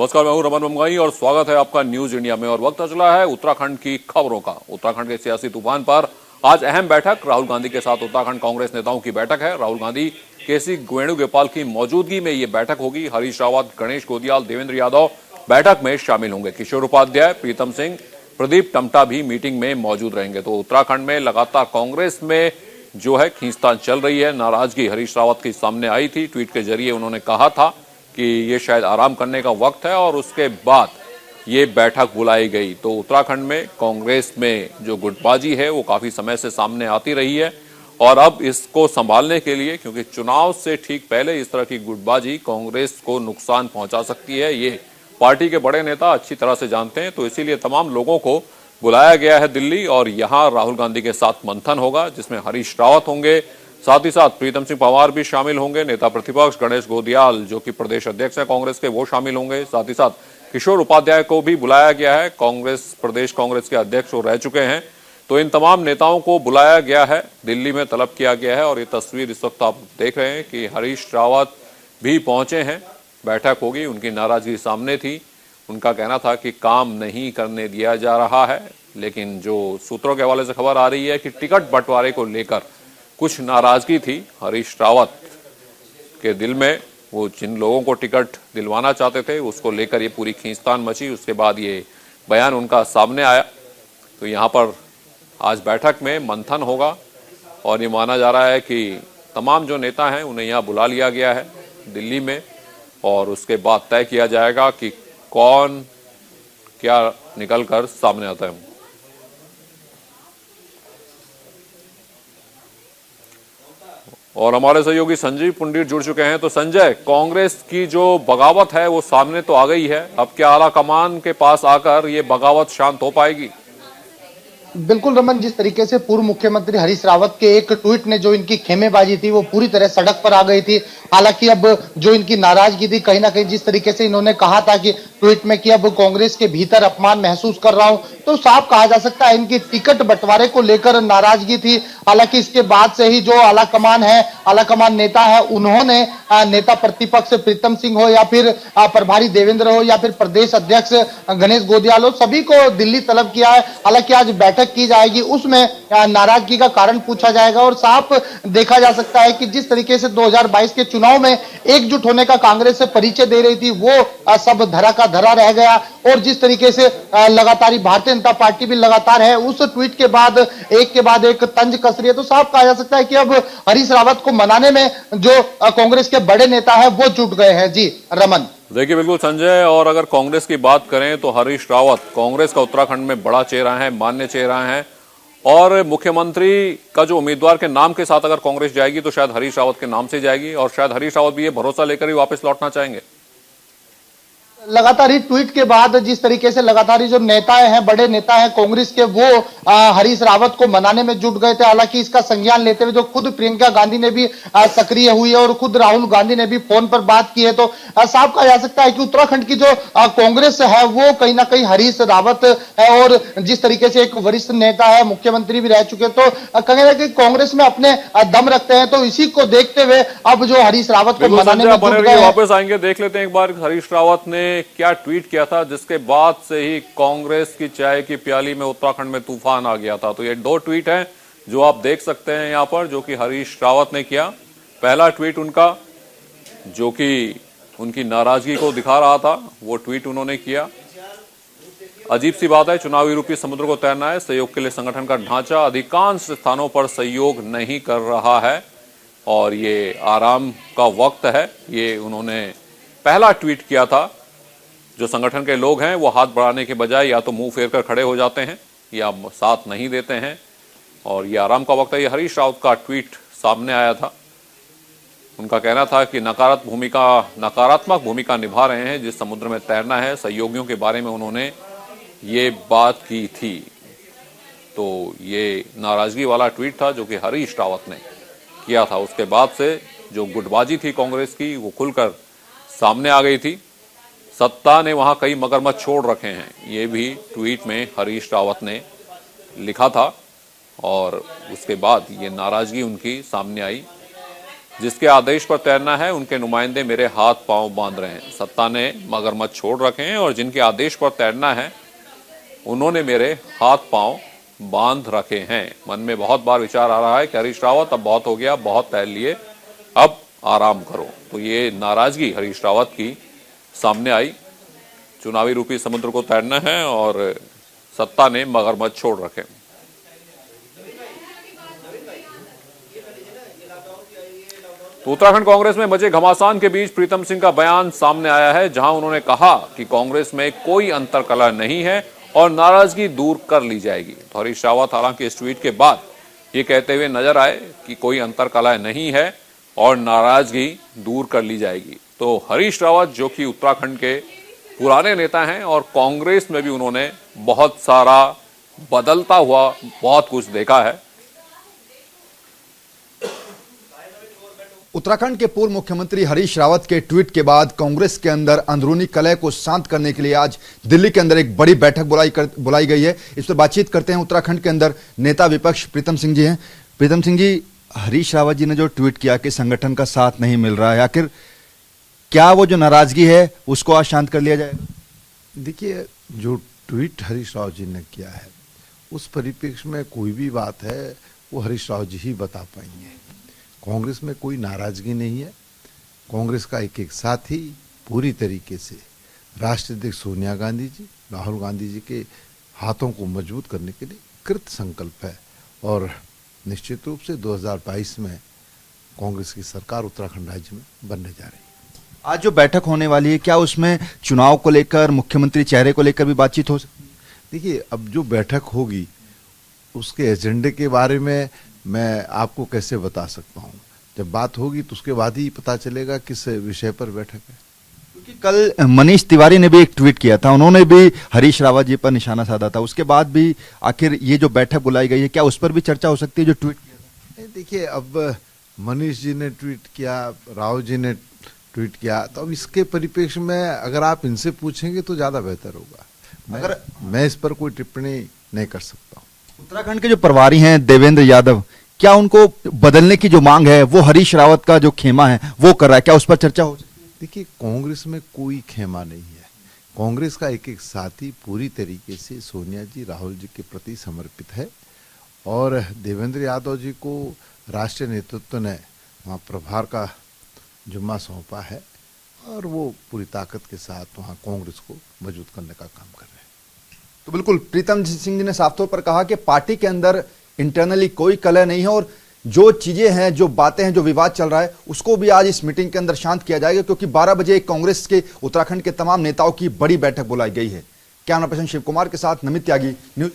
नमस्कार, मैं हूं रमन बमगाई और स्वागत है आपका न्यूज इंडिया में। और वक्त चला है उत्तराखंड की खबरों का। उत्तराखंड के सियासी तूफान पर आज अहम बैठक। राहुल गांधी के साथ उत्तराखंड कांग्रेस नेताओं की बैठक है। राहुल गांधी, केसी वेणुगोपाल की मौजूदगी में ये बैठक होगी। हरीश रावत, गणेश गोदियाल, देवेंद्र यादव बैठक में शामिल होंगे। किशोर उपाध्याय, प्रीतम सिंह, प्रदीप टमटा भी मीटिंग में मौजूद रहेंगे। तो उत्तराखंड में लगातार कांग्रेस में जो है खींचतान चल रही है। नाराजगी हरीश रावत की सामने आई थी। ट्वीट के जरिए उन्होंने कहा था कि ये शायद आराम करने का वक्त है और उसके बाद ये बैठक बुलाई गई। तो उत्तराखंड में कांग्रेस में जो गुटबाजी है वो काफी समय से सामने आती रही है और अब इसको संभालने के लिए, क्योंकि चुनाव से ठीक पहले इस तरह की गुटबाजी कांग्रेस को नुकसान पहुंचा सकती है, ये पार्टी के बड़े नेता अच्छी तरह से जानते हैं। तो इसीलिए तमाम लोगों को बुलाया गया है दिल्ली और यहां राहुल गांधी के साथ मंथन होगा, जिसमें हरीश रावत होंगे, साथ ही साथ प्रीतम सिंह पंवार भी शामिल होंगे। नेता प्रतिपक्ष गणेश गोदियाल, जो कि प्रदेश अध्यक्ष है कांग्रेस के, वो शामिल होंगे। साथ ही साथ किशोर उपाध्याय को भी बुलाया गया है। प्रदेश कांग्रेस के अध्यक्ष वो रह चुके हैं। तो इन तमाम नेताओं को बुलाया गया है, दिल्ली में तलब किया गया है। और ये तस्वीर इस वक्त आप देख रहे हैं कि हरीश रावत भी पहुंचे हैं। बैठक होगी, उनकी नाराजगी सामने थी। उनका कहना था कि काम नहीं करने दिया जा रहा है, लेकिन जो सूत्रों के हवाले से खबर आ रही है कि टिकट बंटवारे को लेकर कुछ नाराजगी थी हरीश रावत के दिल में। वो जिन लोगों को टिकट दिलवाना चाहते थे उसको लेकर ये पूरी खींचतान मची। उसके बाद ये बयान उनका सामने आया। तो यहाँ पर आज बैठक में मंथन होगा और ये माना जा रहा है कि तमाम जो नेता हैं उन्हें यहाँ बुला लिया गया है दिल्ली में और उसके बाद तय किया जाएगा कि कौन क्या निकल कर सामने आता है। और हमारे सहयोगी संजीव पंडित जुड़ चुके हैं। तो संजय, कांग्रेस की जो बगावत है वो सामने तो आ गई है। अब क्या आला कमान के पास आकर ये बगावत शांत हो पाएगी? बिल्कुल रमन, जिस तरीके से पूर्व मुख्यमंत्री हरीश रावत के एक ट्वीट ने जो इनकी खेमेबाजी थी वो पूरी तरह सड़क पर आ गई थी। हालांकि अब जो इनकी नाराजगी थी, कहीं ना कहीं जिस तरीके से इन्होंने कहा था कि ट्वीट में कि अब कांग्रेस के भीतर अपमान महसूस कर रहा हूं, तो साफ कहा जा सकता है इनकी टिकट बंटवारे को लेकर नाराजगी थी। हालांकि इसके बाद से ही जो आलाकमान है, आलाकमान नेता है, उन्होंने नेता प्रतिपक्ष प्रीतम सिंह हो या फिर प्रभारी देवेंद्र हो या फिर प्रदेश अध्यक्ष गणेश गोदियाल हो, सभी को दिल्ली तलब किया है। हालांकि आज बैठक की जाएगी, उसमें नाराजगी का कारण पूछा जाएगा और साफ देखा जा सकता है कि जिस तरीके से 2022 के चुनाव में एकजुट होने का कांग्रेस से परिचय दे रही थी, वो सब धरा का धरा रह गया। और जिस तरीके से लगातार भारतीय जनता पार्टी भी लगातार है, उस ट्वीट के बाद एक तंज कस रही है। तो साफ कहा जा सकता है कि अब हरीश रावत को मनाने में जो कांग्रेस के बड़े नेता है वो जुट गए हैं। जी रमन। देखिए बिल्कुल संजय, और अगर कांग्रेस की बात करें तो हरीश रावत कांग्रेस का उत्तराखंड में बड़ा चेहरा है, मान्य चेहरा है। और मुख्यमंत्री का जो उम्मीदवार के नाम के साथ अगर कांग्रेस जाएगी तो शायद हरीश रावत के नाम से जाएगी और शायद हरीश रावत भी ये भरोसा लेकर ही वापस लौटना चाहेंगे। लगातार ही ट्वीट के बाद जिस तरीके से लगातार ही जो नेता हैं, बड़े नेता हैं कांग्रेस के, वो हरीश रावत को मनाने में जुट गए थे। हालांकि इसका संज्ञान लेते हुए जो खुद प्रियंका गांधी ने भी सक्रिय हुई है और खुद राहुल गांधी ने भी फोन पर बात की है। तो साफ कहा जा सकता है कि उत्तराखंड की जो कांग्रेस है वो कहीं ना कहीं हरीश रावत है और जिस तरीके से एक वरिष्ठ नेता है, मुख्यमंत्री भी रह चुके, तो कहीं ना कहीं कांग्रेस में अपने दम रखते हैं। तो इसी को देखते हुए अब जो हरीश रावत को मनाने में जुट गए। वापस आएंगे, देख लेते हैं एक बार हरीश रावत ने क्या ट्वीट किया था, जिसके बाद से ही कांग्रेस की चाय की प्याली में उत्तराखंड में तूफान आ गया था। तो ये दो ट्वीट हैं जो आप देख सकते हैं यहां पर, जो कि हरीश रावत ने किया। पहला ट्वीट उनका जो कि उनकी नाराजगी को दिखा रहा था, वो ट्वीट उन्होंने किया। अजीब सी बात है, चुनावी रूपी समुद्र को तैरना है, सहयोग के लिए संगठन का ढांचा अधिकांश स्थानों पर सहयोग नहीं कर रहा है और ये आराम का वक्त है। ये उन्होंने पहला ट्वीट किया था। जो संगठन के लोग हैं वो हाथ बढ़ाने के बजाय या तो मुंह फेर कर खड़े हो जाते हैं या साथ नहीं देते हैं और ये आराम का वक्त है। ये हरीश रावत का ट्वीट सामने आया था। उनका कहना था कि नकारात्मक भूमिका निभा रहे हैं, जिस समुद्र में तैरना है। सहयोगियों के बारे में उन्होंने ये बात की थी। तो ये नाराजगी वाला ट्वीट था जो कि हरीश रावत ने किया था। उसके बाद से जो गुटबाजी थी कांग्रेस की वो खुलकर सामने आ गई थी। सत्ता ने वहां कई मगरमच्छ छोड़ रखे हैं, ये भी ट्वीट में हरीश रावत ने लिखा था और उसके बाद ये नाराजगी उनकी सामने आई। जिसके आदेश पर तैरना है उनके नुमाइंदे मेरे हाथ पांव बांध रहे हैं। सत्ता ने मगरमच्छ छोड़ रखे हैं और जिनके आदेश पर तैरना है उन्होंने मेरे हाथ पांव बांध रखे हैं। मन में बहुत बार विचार आ रहा है कि हरीश रावत अब बहुत हो गया, बहुत तैर लिए, अब आराम करो। तो ये नाराजगी हरीश रावत की सामने आई। चुनावी रूपी समुद्र को तैरना है और सत्ता ने मगरमच्छ छोड़ रखे। तो उत्तराखंड कांग्रेस में मचे घमासान के बीच प्रीतम सिंह का बयान सामने आया है, जहां उन्होंने कहा कि कांग्रेस में कोई अंतरकलह नहीं है और नाराजगी दूर कर ली जाएगी। तो हरीश रावत हालांकि इस ट्वीट के बाद ये कहते हुए नजर आए कि कोई अंतरकलह नहीं है और नाराजगी दूर कर ली जाएगी। तो हरीश रावत जो कि उत्तराखंड के पुराने नेता हैं और कांग्रेस में भी उन्होंने बहुत सारा बदलता हुआ बहुत कुछ देखा है। उत्तराखंड के पूर्व मुख्यमंत्री हरीश रावत के ट्वीट के बाद कांग्रेस के अंदर अंदरूनी कलह को शांत करने के लिए आज दिल्ली के अंदर एक बड़ी बैठक बुलाई गई है। इस पर बातचीत करते हैं। उत्तराखंड के अंदर नेता विपक्ष प्रीतम सिंह जी हैं। प्रीतम सिंह जी, हरीश रावत जी ने जो ट्वीट किया कि संगठन का साथ नहीं मिल रहा है, आखिर क्या वो जो नाराजगी है उसको आज शांत कर लिया जाएगा? देखिए, जो ट्वीट हरीश रावत जी ने किया है उस परिप्रेक्ष्य में कोई भी बात है वो हरीश रावत जी ही बता पाएंगे। कांग्रेस में कोई नाराजगी नहीं है। कांग्रेस का एक एक साथी पूरी तरीके से राष्ट्रीय अध्यक्ष सोनिया गांधी जी, राहुल गांधी जी के हाथों को मजबूत करने के लिए कृत संकल्प है और निश्चित रूप से 2022 में कांग्रेस की सरकार उत्तराखंड राज्य में बनने जा रही है। आज जो बैठक होने वाली है, क्या उसमें चुनाव को लेकर, मुख्यमंत्री चेहरे को लेकर भी बातचीत हो सकती है? देखिए, अब जो बैठक होगी उसके एजेंडे के बारे में मैं आपको कैसे बता सकता हूँ। जब बात होगी तो उसके बाद ही पता चलेगा किस विषय पर बैठक है। क्योंकि कल मनीष तिवारी ने भी एक ट्वीट किया था, उन्होंने भी हरीश रावत जी पर निशाना साधा था। उसके बाद भी आखिर ये जो बैठक बुलाई गई है, क्या उस पर भी चर्चा हो सकती है जो ट्वीट किया? देखिए, अब मनीष जी ने ट्वीट किया, रावत जी ने ट्वीट किया, तो अब इसके परिप्रेक्ष्य में अगर आप इनसे पूछेंगे तो ज्यादा बेहतर होगा। मैं इस पर कोई टिप्पणी नहीं कर सकता हूँ। उत्तराखंड के जो प्रभारी हैं देवेंद्र यादव, क्या उनको बदलने की जो मांग है वो हरीश रावत का जो खेमा है वो कर रहा है, क्या उस पर चर्चा हो सकती है? देखिए, कांग्रेस में कोई खेमा नहीं है। कांग्रेस का एक एक साथी पूरी तरीके से सोनिया जी, राहुल जी के प्रति समर्पित है और देवेंद्र यादव जी को राष्ट्रीय नेतृत्व ने वहाँ प्रभार का जुम्मा सौंपा है और वो पूरी ताकत के साथ वहाँ कांग्रेस को मजबूत करने का काम कर रहे हैं। तो बिल्कुल प्रीतम सिंह जी ने साफ तौर पर कहा कि पार्टी के अंदर इंटरनली कोई कलह नहीं है और जो चीजें हैं, जो बातें हैं, जो विवाद चल रहा है उसको भी आज इस मीटिंग के अंदर शांत किया जाएगा, क्योंकि 12 बजे कांग्रेस के उत्तराखंड के तमाम नेताओं की बड़ी बैठक बुलाई गई है। कैमरा पर्सन शिव कुमार के साथ नमित त्यागी, न्यूज।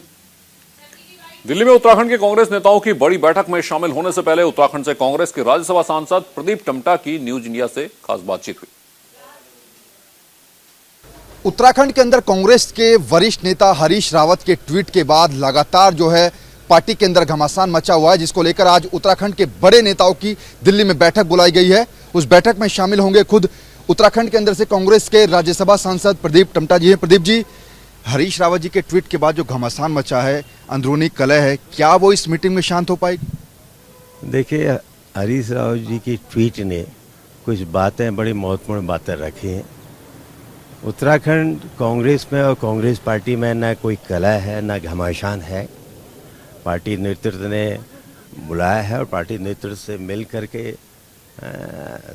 दिल्ली में उत्तराखंड के कांग्रेस नेताओं की बड़ी बैठक में शामिल होने से पहले उत्तराखंड से कांग्रेस के राज्यसभा सांसद प्रदीप टम्टा की न्यूज इंडिया से खास बातचीत हुई। उत्तराखंड के अंदर कांग्रेस के वरिष्ठ नेता हरीश रावत के ट्वीट के बाद लगातार जो है पार्टी के अंदर घमासान मचा हुआ है, जिसको लेकर आज उत्तराखंड के बड़े नेताओं की दिल्ली में बैठक बुलाई गई है। उस बैठक में शामिल होंगे खुद उत्तराखंड के अंदर से कांग्रेस के राज्यसभा सांसद प्रदीप टम्टा जी हैं। प्रदीप जी, हरीश रावत जी के ट्वीट के बाद जो घमासान मचा है, अंदरूनी कलह है, क्या वो इस मीटिंग में शांत हो पाएगी? देखिए, हरीश रावत जी की ट्वीट ने कुछ बातें, बड़ी महत्वपूर्ण बातें रखी हैं। उत्तराखंड कांग्रेस में और कांग्रेस पार्टी में न कोई कलह है, न घमासान है। पार्टी नेतृत्व ने बुलाया है और पार्टी नेतृत्व से मिल करके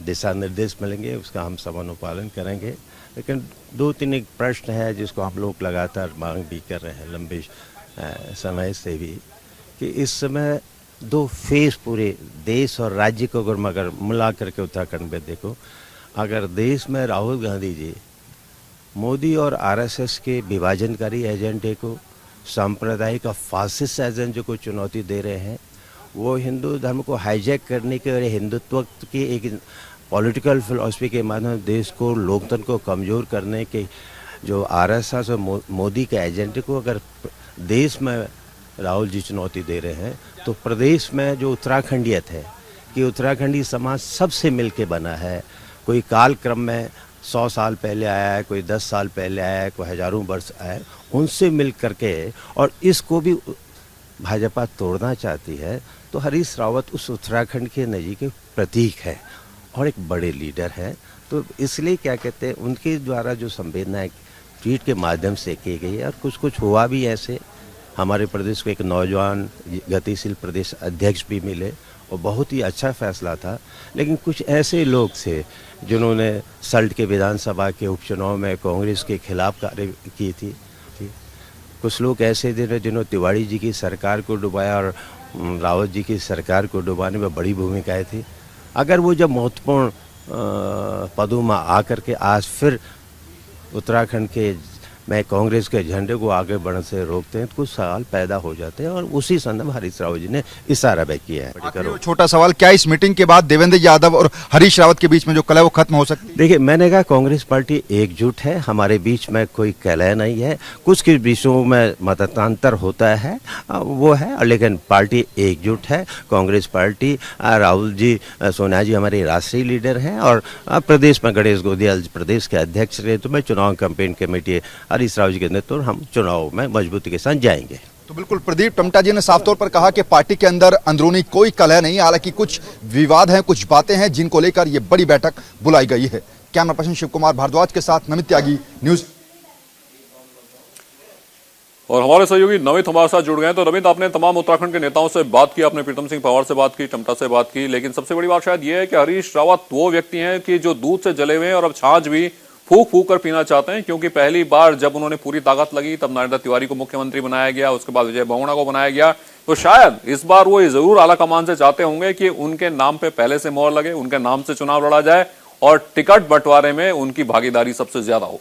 दिशा निर्देश मिलेंगे, उसका हम सब अनुपालन करेंगे। लेकिन 2-3 एक प्रश्न है जिसको हम लोग लगातार मांग भी कर रहे हैं लंबे समय से भी, कि इस समय 2 फेज पूरे देश और राज्य को अगर मिला करके उत्तराखंड में देखो, अगर देश में राहुल गांधी जी मोदी और आरएसएस के विभाजनकारी एजेंडे को, सांप्रदायिक और फासिस्ट एजेंडे को चुनौती दे रहे हैं, वो हिंदू धर्म को हाईजैक करने के और हिंदुत्व की एक पॉलिटिकल फिलॉसफी के माध्यम से देश को, लोकतंत्र को कमज़ोर करने के जो आरएसएस और मोदी के एजेंडे को अगर देश में राहुल जी चुनौती दे रहे हैं, तो प्रदेश में जो उत्तराखंडियत है कि उत्तराखंडी समाज सबसे मिलके बना है। कोई काल क्रम में 100 साल पहले आया है, कोई 10 साल पहले आया है, कोई हजारों वर्ष आया है, उनसे मिल करके, और इसको भी भाजपा तोड़ना चाहती है। तो हरीश रावत उस उत्तराखंड के नज़दीक प्रतीक है और एक बड़े लीडर है। तो इसलिए क्या कहते हैं, उनके द्वारा जो संवेदना ट्वीट के माध्यम से की गई है, और कुछ कुछ हुआ भी ऐसे। हमारे प्रदेश को एक नौजवान गतिशील प्रदेश अध्यक्ष भी मिले और बहुत ही अच्छा फैसला था। लेकिन कुछ ऐसे लोग थे जिन्होंने सल्ट के विधानसभा के उपचुनाव में कांग्रेस के खिलाफ कार्य की थी। कुछ लोग ऐसे थे जिन्होंने तिवारी जी की सरकार को डुबाया और रावत जी की सरकार को डुबाने में बड़ी भूमिकाएं थी। अगर वो जब महत्वपूर्ण पदों में आकर के आज फिर उत्तराखंड के में कांग्रेस के झंडे को आगे बढ़ने से रोकते हैं, तो कुछ सवाल पैदा हो जाते हैं, और उसी संदर्भ हरीश रावत जी ने इशारा व्यक्त किया है। आखिरी छोटा सवाल, क्या इस मीटिंग के बाद देवेंद्र यादव और हरीश रावत के बीच में जो कलह है वो खत्म हो सकती है? देखिए, मैंने कहा कांग्रेस पार्टी एकजुट है, हमारे बीच में कोई कलह नहीं है। कुछ के विषयों में मतदांतर होता है वो है, लेकिन पार्टी एकजुट है। कांग्रेस पार्टी, राहुल जी, सोनिया जी हमारे राष्ट्रीय लीडर हैं, और प्रदेश में गणेश गोदियाल प्रदेश के अध्यक्ष रहे, तो मैं चुनाव कैंपेन कमेटी हरीश रावत जी के नेतृत्व हम चुनाव में मजबूती के साथ जाएंगे। तो बिल्कुल प्रदीप टमटा जी ने साफ तौर पर कहा कि पार्टी के अंदर अंदरूनी कोई कलह नहीं, हालांकि कुछ विवाद हैं, कुछ बातें हैं जिनको लेकर ये बड़ी बैठक बुलाई गई है। कैमरा पर्सन शिव कुमार भारद्वाज के साथ नमित त्यागी, न्यूज। और हमारे सहयोगी नमित हमारे साथ जुड़ गए हैं। तो नमित, आपने तमाम उत्तराखंड के नेताओं से बात की, आपने प्रीतम सिंह पंवार से बात की, टमटा से बात की, लेकिन सबसे बड़ी बात शायद ये है कि हरीश रावत वो व्यक्ति हैं कि जो दूध से जले हुए हैं और अब छाछ भी फूक फूक कर पीना चाहते हैं। क्योंकि पहली बार जब उन्होंने पूरी ताकत लगी तब नरेंद्र तिवारी को मुख्यमंत्री बनाया गया, उसके बाद विजय बहुगुणा को बनाया गया। तो शायद इस बार वो जरूर आला कमान से चाहते होंगे कि उनके नाम पे पहले से मोहर लगे, उनके नाम से चुनाव लड़ा जाए और टिकट बंटवारे में उनकी भागीदारी सबसे ज्यादा हो।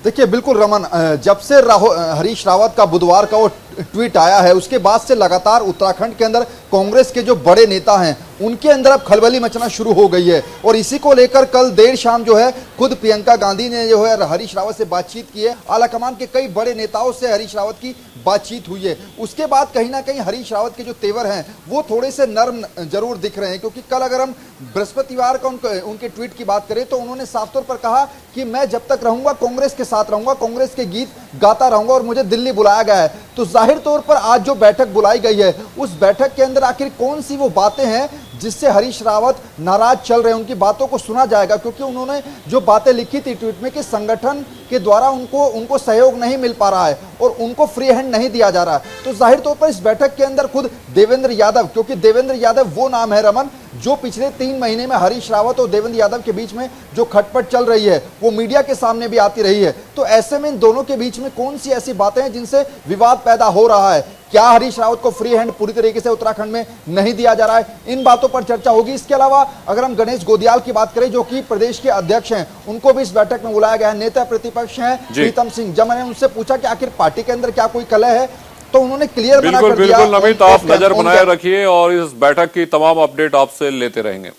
देखिए बिल्कुल रमन, जब से हरीश रावत का बुधवार का वो ट्वीट आया है, उसके बाद से लगातार उत्तराखंड के अंदर कांग्रेस के जो बड़े नेता हैं उनके अंदर अब खलबली मचना शुरू हो गई है। और इसी को लेकर कल देर शाम जो है खुद प्रियंका गांधी ने जो है हरीश रावत से बातचीत की है। आलाकमान के कई बड़े नेताओं से हरीश रावत की बातचीत हुई है। उसके बाद कहीं ना कहीं हरीश रावत के जो तेवर हैं वो थोड़े से नर्म जरूर दिख रहे हैं, क्योंकि कल अगर हम बृहस्पतिवार का उनके ट्वीट की बात करें तो उन्होंने साफ तौर पर कहा कि मैं जब तक रहूंगा कांग्रेस के साथ रहूंगा, कांग्रेस के गीत गाता रहूंगा और मुझे दिल्ली बुलाया गया है। तो जाहिर तौर पर आज जो बैठक बुलाई गई है उस बैठक के अंदर आखिर कौन सी वो बातें हैं जिससे हरीश रावत नाराज चल रहे हैं, उनकी बातों को सुना जाएगा। क्योंकि उन्होंने जो बातें लिखी थी ट्वीट में कि संगठन के द्वारा उनको सहयोग नहीं मिल पा रहा है और उनको फ्री हैंड नहीं दिया जा रहा है। तो जाहिर तौर पर इस बैठक के अंदर खुद देवेंद्र यादव, क्योंकि देवेंद्र यादव वो नाम है रमन जो पिछले 3 महीने में हरीश रावत और देवेंद्र यादव के बीच में जो खटपट चल रही है वो मीडिया के सामने भी आती रही है। तो ऐसे में इन दोनों के बीच में कौन सी ऐसी बातें हैं जिनसे विवाद पैदा हो रहा है? क्या हरीश रावत को फ्री हैंड पूरी तरीके से उत्तराखंड में नहीं दिया जा रहा है? इन बातों पर चर्चा होगी। इसके अलावा अगर हम गणेश गोदियाल की बात करें जो कि प्रदेश के अध्यक्ष हैं, उनको भी इस बैठक में बुलाया गया है। नेता प्रतिपक्ष हैं प्रीतम सिंह। जब मैंने उनसे पूछा कि आखिर पार्टी के अंदर क्या कोई कलह है तो उन्होंने क्लियर बना कर दिया। बिल्कुल नमित, आप नजर बनाए रखिए और इस बैठक की तमाम अपडेट आपसे लेते रहेंगे।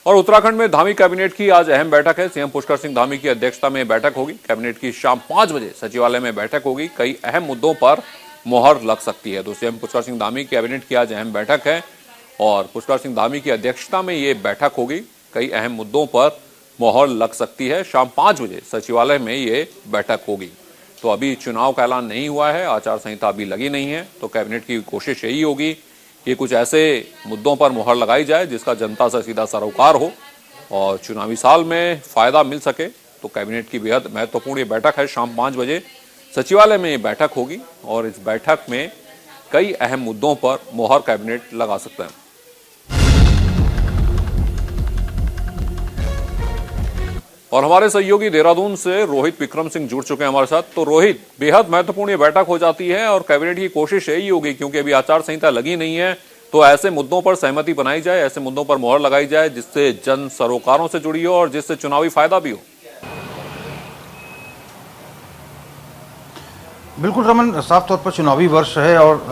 और उत्तराखंड में धामी कैबिनेट की आज अहम बैठक है। सीएम पुष्कर सिंह धामी की अध्यक्षता में बैठक होगी। कैबिनेट की शाम 5 बजे सचिवालय में बैठक होगी। कई अहम मुद्दों पर मोहर लग सकती है। तो सीएम पुष्कर सिंह धामी कैबिनेट की आज अहम बैठक है और पुष्कर सिंह धामी की अध्यक्षता में ये बैठक होगी। कई अहम मुद्दों पर मोहर लग सकती है। शाम 5 बजे सचिवालय में ये बैठक होगी। तो अभी चुनाव का ऐलान नहीं हुआ है, आचार संहिता अभी लगी नहीं है, तो कैबिनेट की कोशिश यही होगी कि कुछ ऐसे मुद्दों पर मोहर लगाई जाए जिसका जनता से सीधा सरोकार हो और चुनावी साल में फायदा मिल सके। तो कैबिनेट की बेहद महत्वपूर्ण ये बैठक है। शाम 5 बजे सचिवालय में ये बैठक होगी और इस बैठक में कई अहम मुद्दों पर मोहर कैबिनेट लगा सकते हैं। और हमारे सहयोगी देहरादून से रोहित विक्रम सिंह जुड़ चुके हैं हमारे साथ। तो रोहित, बेहद महत्वपूर्ण ये बैठक हो जाती है और कैबिनेट की कोशिश यही होगी, क्योंकि अभी आचार संहिता लगी नहीं है, तो ऐसे मुद्दों पर सहमति बनाई जाए, ऐसे मुद्दों पर मोहर लगाई जाए जिससे जन सरोकारों से जुड़ी हो और जिससे चुनावी फायदा भी हो। बिल्कुल रमन, साफ तौर पर चुनावी वर्ष है और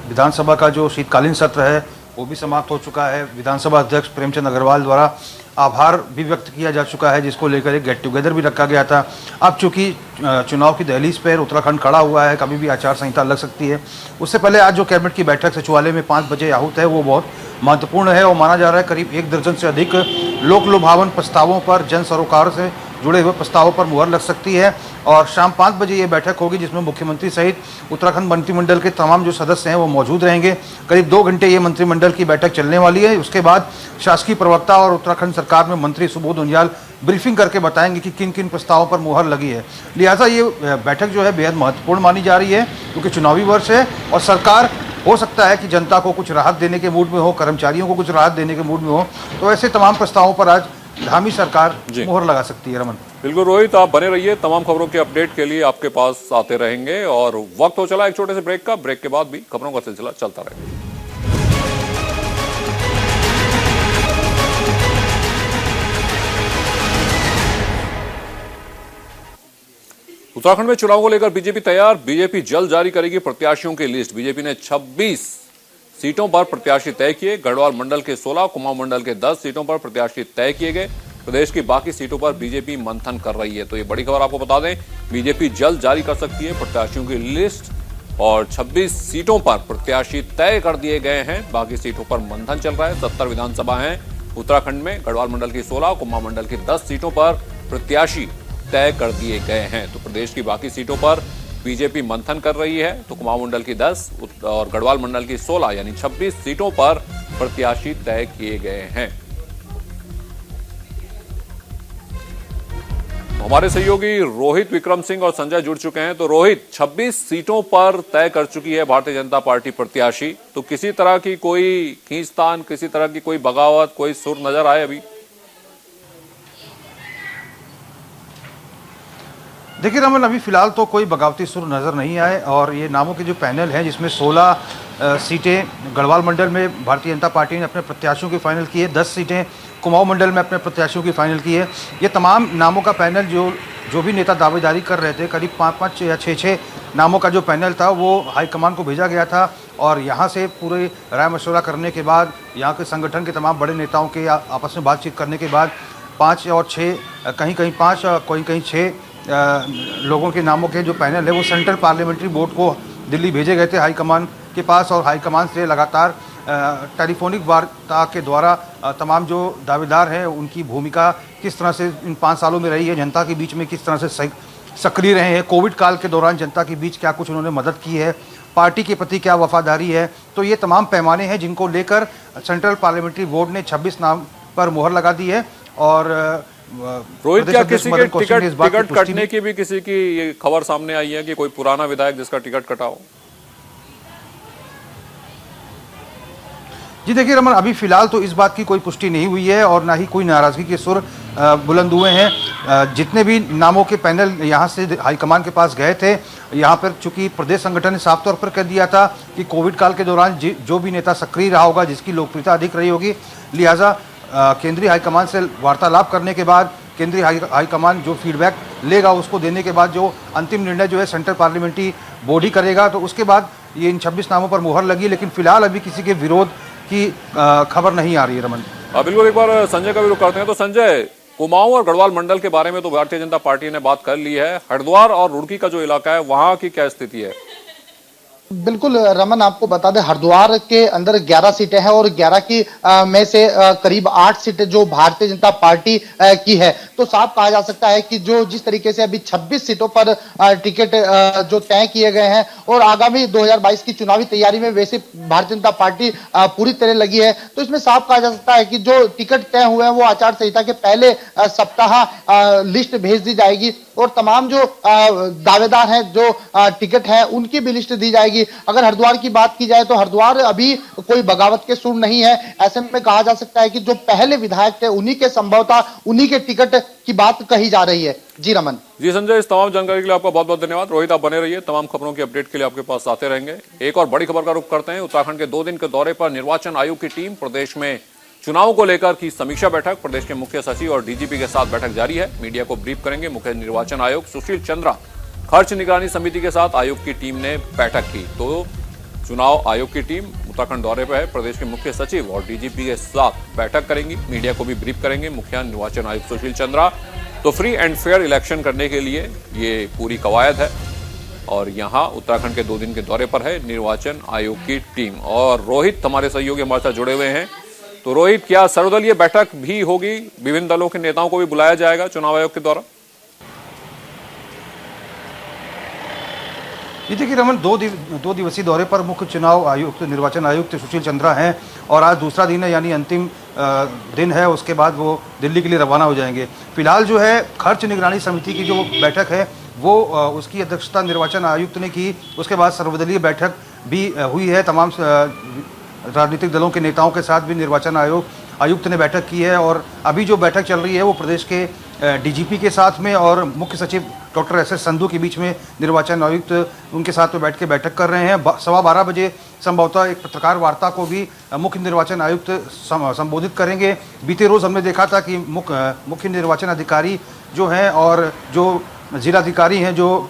विधानसभा का जो शीतकालीन सत्र है वो भी समाप्त हो चुका है। विधानसभा अध्यक्ष प्रेमचंद अग्रवाल द्वारा आभार भी व्यक्त किया जा चुका है, जिसको लेकर एक गेट टुगेदर भी रखा गया था। अब चूंकि चुनाव की दहलीज पर उत्तराखंड खड़ा हुआ है, कभी भी आचार संहिता लग सकती है। उससे पहले आज जो कैबिनेट की बैठक सचिवालय में 5 बजे आहूत है वो बहुत महत्वपूर्ण है और माना जा रहा है करीब 1 दर्जन से अधिक लोक लुभावन प्रस्तावों पर जन सरोकार से जुड़े हुए प्रस्तावों पर मुहर लग सकती है और शाम 5 बजे ये बैठक होगी जिसमें मुख्यमंत्री सहित उत्तराखंड मंत्रिमंडल के तमाम जो सदस्य हैं वो मौजूद रहेंगे। करीब 2 घंटे ये मंत्रिमंडल की बैठक चलने वाली है। उसके बाद शासकीय प्रवक्ता और उत्तराखंड सरकार में मंत्री सुबोध उनियाल ब्रीफिंग करके बताएंगे कि किन किन प्रस्तावों पर मुहर लगी है। लिहाजा ये बैठक जो है बेहद महत्वपूर्ण मानी जा रही है क्योंकि चुनावी वर्ष है और सरकार हो सकता है कि जनता को कुछ राहत देने के मूड में हो, कर्मचारियों को कुछ राहत देने के मूड में हो, तो ऐसे तमाम प्रस्तावों पर आज धामी सरकार मुहर लगा सकती है। रमन, बिल्कुल रोहित, आप बने रहिए, तमाम खबरों के अपडेट के लिए आपके पास आते रहेंगे। और वक्त हो चला एक छोटे से ब्रेक का, ब्रेक के बाद भी खबरों का सिलसिला चलता रहेगा। उत्तराखंड में चुनाव को लेकर बीजेपी तैयार। बीजेपी जल्द जारी करेगी प्रत्याशियों की लिस्ट। बीजेपी ने 26 सीटों पर प्रत्याशी तय किए। गढ़वाल मंडल के 16, कुमाऊं मंडल के 10 सीटों पर प्रत्याशी तय किए गए। प्रदेश की बाकी सीटों पर बीजेपी मंथन कर रही है। तो ये बड़ी खबर आपको बता दें, बीजेपी जल्द जारी कर सकती है प्रत्याशियों की लिस्ट और 26 सीटों पर प्रत्याशी तय कर दिए गए हैं। बाकी सीटों पर मंथन चल रहा है। 70 विधानसभा हैं उत्तराखंड में। गढ़वाल मंडल की 16, कुमाऊं मंडल की 10 सीटों पर प्रत्याशी तय कर दिए गए हैं। तो प्रदेश की बाकी सीटों पर बीजेपी मंथन कर रही है। तो कुमाऊं मंडल की 10 और गढ़वाल मंडल की 16 यानी 26 सीटों पर प्रत्याशी तय किए गए हैं। हमारे सहयोगी रोहित विक्रम सिंह और संजय जुड़ चुके हैं। तो रोहित, 26 सीटों पर तय कर चुकी है भारतीय जनता पार्टी प्रत्याशी। तो किसी तरह की कोई खींचतान, किसी तरह की कोई बगावत, कोई सुर नजर आए अभी? देखिए रमन, अभी फिलहाल तो कोई बगावती सुर नज़र नहीं आए और ये नामों के जो पैनल हैं जिसमें 16 सीटें गढ़वाल मंडल में भारतीय जनता पार्टी ने अपने प्रत्याशियों की फाइनल की है, 10 सीटें कुमाऊं मंडल में अपने प्रत्याशियों की फाइनल की है। ये तमाम नामों का पैनल जो भी नेता दावेदारी कर रहे थे, करीब 5 या 6 नामों का जो पैनल था वो हाईकमान को भेजा गया था और यहाँ से पूरे राय मशवरा करने के बाद, यहाँ के संगठन के तमाम बड़े नेताओं के आपस में बातचीत करने के बाद 5 और 6, कहीं 5 और कहीं 6 लोगों के नामों के जो पैनल है वो सेंट्रल पार्लियामेंट्री बोर्ड को दिल्ली भेजे गए थे हाईकमान के पास। और हाईकमान से लगातार टेलीफोनिक वार्ता के द्वारा तमाम जो दावेदार हैं उनकी भूमिका किस तरह से इन 5 सालों में रही है, जनता के बीच में किस तरह से सक्रिय रहे हैं, कोविड काल के दौरान जनता के बीच क्या कुछ उन्होंने मदद की है, पार्टी के प्रति क्या वफादारी है। तो ये तमाम पैमाने हैं जिनको लेकर सेंट्रल पार्लियामेंट्री बोर्ड ने 26 नाम पर मुहर लगा दी है। और रोहित, क्या किसी के टिकट कटने की भी किसी की ये खबर सामने आई है कि कोई पुराना विधायक जिसका टिकट कटा हो? जी देखिए रमन, अभी फिलहाल तो इस बात की कोई पुष्टि नहीं हुई है और ना ही कोई नाराजगी के सुर बुलंद हुए हैं। जितने भी नामों के पैनल यहाँ से हाईकमान के पास गए थे, यहाँ पर चूंकि प्रदेश संगठन ने साफ तौर पर कह दिया था कि कोविड काल के दौरान जो भी नेता सक्रिय रहा होगा, जिसकी लोकप्रियता अधिक रही होगी, लिहाजा केंद्रीय हाईकमान से वार्तालाप करने के बाद केंद्रीय हाईकमान जो फीडबैक लेगा उसको देने के बाद जो अंतिम निर्णय जो है सेंट्रल पार्लियामेंट्री बोर्ड ही करेगा। तो उसके बाद ये इन 26 नामों पर मुहर लगी, लेकिन फिलहाल अभी किसी के विरोध की खबर नहीं आ रही है। रमन, बिल्कुल, एक बार संजय का भी रुख करते हैं। तो संजय, कुमाऊं और गढ़वाल मंडल के बारे में तो भारतीय जनता पार्टी ने बात कर ली है। हरिद्वार और रुड़की का जो इलाका है वहां की क्या स्थिति है? बिल्कुल रमन, आपको बता दें हरिद्वार के अंदर 11 सीटें हैं और 11 की में से करीब 8 सीटें जो भारतीय जनता पार्टी की है। तो साफ कहा जा सकता है कि जो जिस तरीके से अभी 26 सीटों पर टिकट जो तय किए गए हैं और आगामी 2022 की चुनावी तैयारी में वैसे भारतीय जनता पार्टी पूरी तरह लगी है, तो इसमें साफ कहा जा सकता है कि जो टिकट तय हुए हैं वो आचार संहिता के पहले सप्ताह लिस्ट भेज दी जाएगी और तमाम जो दावेदार हैं जो टिकट है उनकी भी लिस्ट दी जाएगी। अगर हरिद्वार की बात की जाए तो हरिद्वार अभी कोई बगावत के सुर नहीं है। ऐसे में कहा जा सकता है कि जो पहले विधायक थे उन्हीं के संभवतः उन्हीं के टिकट की बात कही जा रही है। जी रमन। जी संजय, इस तमाम जानकारी के लिए आपका बहुत बहुत धन्यवाद। रोहित, आप बने रहिए, तमाम खबरों की अपडेट के लिए आपके पास आते रहेंगे। एक और बड़ी खबर का रुख करते हैं। उत्तराखंड के 2 दिन के दौरे पर निर्वाचन आयोग की टीम प्रदेश में चुनाव को लेकर की समीक्षा बैठक। प्रदेश के मुख्य सचिव और डीजीपी के साथ बैठक जारी है। मीडिया को ब्रीफ करेंगे मुख्य निर्वाचन आयुक्त सुशील चंद्रा। खर्च निगरानी समिति के साथ आयोग की टीम ने बैठक की। तो चुनाव आयोग की टीम उत्तराखंड दौरे पर है। प्रदेश के मुख्य सचिव और डीजीपी के साथ बैठक करेंगी। मीडिया को भी ब्रीफ करेंगे मुख्य निर्वाचन आयुक्त सुशील चंद्रा। तो फ्री एंड फेयर इलेक्शन करने के लिए ये पूरी कवायद है और यहाँ उत्तराखंड के 2 दिन के दौरे पर है निर्वाचन आयोग की टीम। और रोहित, हमारे सहयोगी हमारे साथ जुड़े हुए हैं। तो रोहित, क्या सर्वदलीय बैठक भी होगी? विभिन्न दलों के नेताओं को भी बुलाया जाएगा चुनाव आयोग के द्वारा? ये देखिए रमन, दो दिवसीय दौरे पर मुख्य चुनाव आयुक्त निर्वाचन आयुक्त सुशील चंद्रा हैं और आज दूसरा दिन है, यानी अंतिम दिन है। उसके बाद वो दिल्ली के लिए रवाना हो जाएंगे। फिलहाल जो है खर्च निगरानी समिति की जो बैठक है वो उसकी अध्यक्षता निर्वाचन आयुक्त ने की। उसके बाद सर्वदलीय बैठक भी हुई है। तमाम राजनीतिक दलों के नेताओं के साथ भी निर्वाचन आयुक्त ने बैठक की है और अभी जो बैठक चल रही है वो प्रदेश के डीजीपी के साथ में और मुख्य सचिव डॉक्टर एस संधू के बीच में निर्वाचन आयुक्त उनके साथ में बैठ के बैठक कर रहे हैं। 12:15 बजे संभवतः एक पत्रकार वार्ता को भी मुख्य निर्वाचन आयुक्त संबोधित करेंगे। बीते रोज हमने देखा था कि मुख्य निर्वाचन अधिकारी जो हैं और जो जिलाधिकारी हैं, जो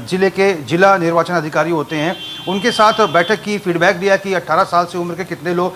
जिले के जिला निर्वाचन अधिकारी होते हैं, उनके साथ बैठक की, फीडबैक दिया कि 18 साल से उम्र के कितने लोग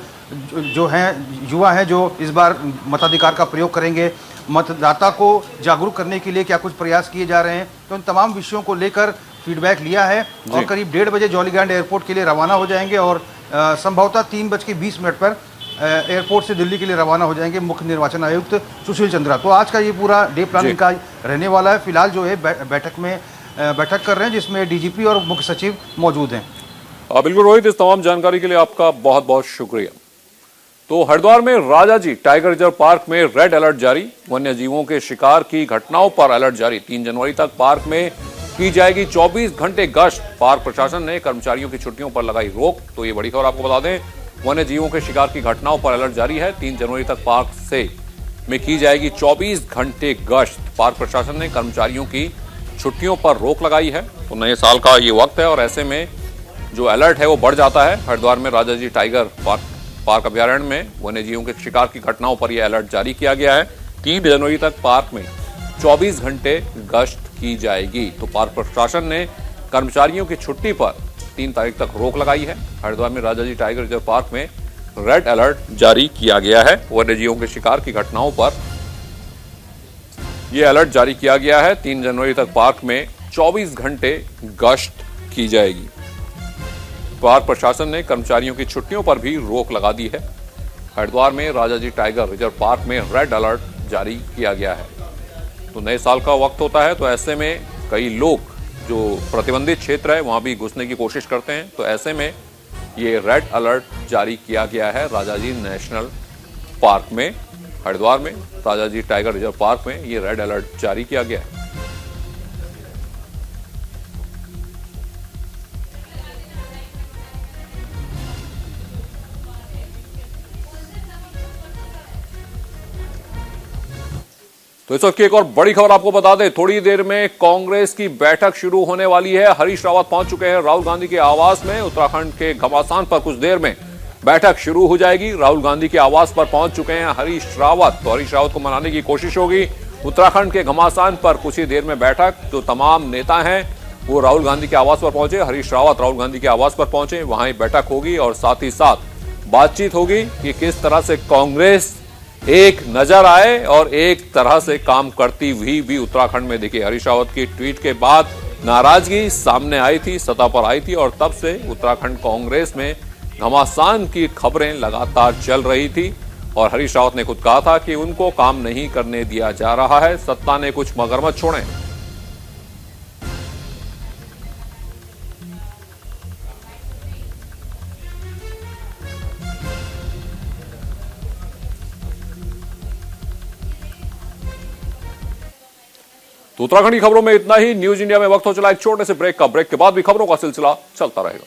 जो हैं, युवा हैं, जो इस बार मताधिकार का प्रयोग करेंगे, मतदाता को जागरूक करने के लिए क्या कुछ प्रयास किए जा रहे हैं। तो इन तमाम विषयों को लेकर फीडबैक लिया है और करीब 1:30 बजे जॉलीग्रांट एयरपोर्ट के लिए रवाना हो जाएंगे और संभवतः 3:20 पर एयरपोर्ट से दिल्ली के लिए रवाना हो जाएंगे मुख्य निर्वाचन आयुक्त सुशील चंद्रा। तो आज का ये पूरा डे प्लान इनका रहने वाला है। फिलहाल जो है बैठक कर रहे हैं जिसमें डीजीपी और मुख्य सचिव मौजूद हैं। बिल्कुल रोहित, इस तमाम जानकारी के लिए आपका बहुत बहुत शुक्रिया। तो हरिद्वार में राजाजी टाइगर रिजर्व पार्क में रेड अलर्ट जारी, वन्य जीवों के शिकार की घटनाओं पर अलर्ट जारी। 3 जनवरी तक पार्क में की जाएगी 24 घंटे गश्त। पार्क प्रशासन ने कर्मचारियों की छुट्टियों पर लगाई रोक। तो ये बड़ी खबर आपको बता दें, वन्य जीवों के शिकार की घटनाओं पर अलर्ट जारी है। 3 जनवरी तक पार्क में की जाएगी 24 घंटे गश्त। पार्क प्रशासन ने कर्मचारियों की छुट्टियों पर रोक लगाई है। तो नए साल का ये वक्त है और ऐसे में जो अलर्ट है वो बढ़ जाता है। हरिद्वार में राजाजी टाइगर पार्क अभ्यारण्य में वन्य जीवों के शिकार की घटनाओं पर यह अलर्ट जारी किया गया है। 3 जनवरी तक पार्क में 24 घंटे गश्त की जाएगी। तो पार्क प्रशासन ने कर्मचारियों की छुट्टी पर 3 तारीख तक रोक लगाई है। हरिद्वार में राजाजी टाइगर रिजर्व पार्क में रेड अलर्ट जारी किया गया है। वन्य जीवों के शिकार की घटनाओं पर यह अलर्ट जारी किया गया है। 3 जनवरी तक पार्क में 24 घंटे गश्त की जाएगी। पार्क प्रशासन ने कर्मचारियों की छुट्टियों पर भी रोक लगा दी है। हरिद्वार में राजाजी टाइगर रिजर्व पार्क में रेड अलर्ट जारी किया गया है। तो नए साल का वक्त होता है, तो ऐसे में कई लोग जो प्रतिबंधित क्षेत्र है वहां भी घुसने की कोशिश करते हैं। तो ऐसे में ये रेड अलर्ट जारी किया गया है राजाजी नेशनल पार्क में। हरिद्वार में राजाजी टाइगर रिजर्व पार्क में ये रेड अलर्ट जारी किया गया है। तो इस वक्त की एक और बड़ी खबर आपको बता दें, थोड़ी देर में कांग्रेस की बैठक शुरू होने वाली है। हरीश रावत पहुंच चुके हैं राहुल गांधी के आवास में। उत्तराखंड के घमासान पर कुछ देर में बैठक शुरू हो जाएगी। राहुल गांधी के आवास पर पहुंच चुके हैं हरीश रावत। तो हरीश रावत को मनाने की कोशिश होगी। उत्तराखंड के घमासान पर कुछ ही देर में बैठक, जो तमाम नेता हैं वो राहुल गांधी के आवास पर पहुंचे। हरीश रावत राहुल गांधी के आवास पर पहुंचे, वहां ही बैठक होगी और साथ ही साथ बातचीत होगी कि किस तरह से कांग्रेस एक नजर आए और एक तरह से काम करती हुई भी उत्तराखंड में दिखे। हरीश रावत की ट्वीट के बाद नाराजगी सामने आई थी, सतह पर आई थी और तब से उत्तराखंड कांग्रेस में घमासान की खबरें लगातार चल रही थी। और हरीश रावत ने खुद कहा था कि उनको काम नहीं करने दिया जा रहा है, सत्ता ने कुछ मगरमच्छ छोड़े। तो उत्तराखंड की खबरों में इतना ही। न्यूज इंडिया में वक्त हो चला एक छोटे से ब्रेक का। ब्रेक के बाद भी खबरों का सिलसिला चलता रहेगा।